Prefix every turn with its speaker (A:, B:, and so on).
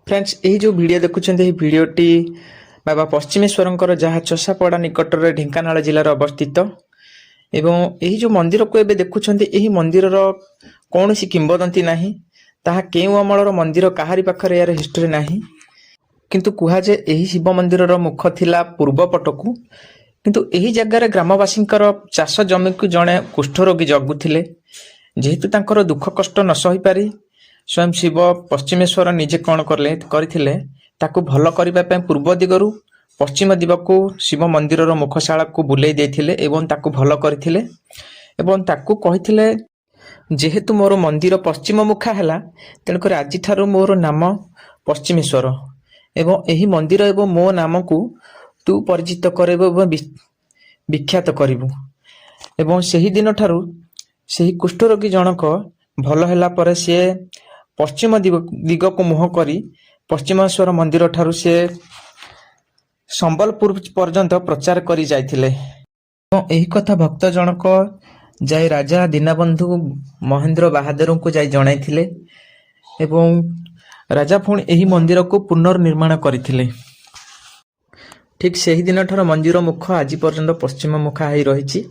A: Friends यही जो video देखुं भिडटी बाबा पश्चिमेश्वर जहाँ चषापड़ा निकट में ढेंकानाल जिलार अवस्थित एवं यही जो मंदिर को एबे देखुं यही मंदिर कौन सी किंबदंती नहीं ताहा केउ अमलर मंदिर काहारी पाखरे यार हिस्ट्री नहीं किंतु कुहाजे यही शिव मंदिर मुख थिला पूर्व पटकू किंतु यही जगार ग्रामवासी चाष जमी को जड़े कुष्ठरोगी जगुले जेहेतु तांकर दुख कष्ट न सही पारी स्वयं शिव पश्चिमेश्वर निजे कौन करते ताकू भल करने पूर्व दिगरु पश्चिम दिगको शिव मंदिर मुखशाला को बुले देथिले एवं ताकू भल करथिले एवं ताकू कहिथिले जेहेतु मोर मंदिर पश्चिम मुखा है तेणुकर आज मोर नाम पश्चिमेश्वर एवं यही मंदिर एवं मो नाम को तू परिचित करेबो विख्यात करिबु एवं सही दिन ठारू सही कुष्ठरोगी जनक भल हैला परे से पश्चिम दिग को मुह करी पश्चिमेश्वर मंदिर ठारू से संबलपुर पर्यंत प्रचार करी जाइथिले एही कथा भक्त जनक जाय राजा दीनबंधु महेंद्र बहादुर को जाय जणाइथिले एवं राजा पुणी एही मंदिर को पुनर्निर्माण करथिले। ठीक सही दिन ठार मंदिर मुख आज पर्यंत पश्चिम मुखा ही रही।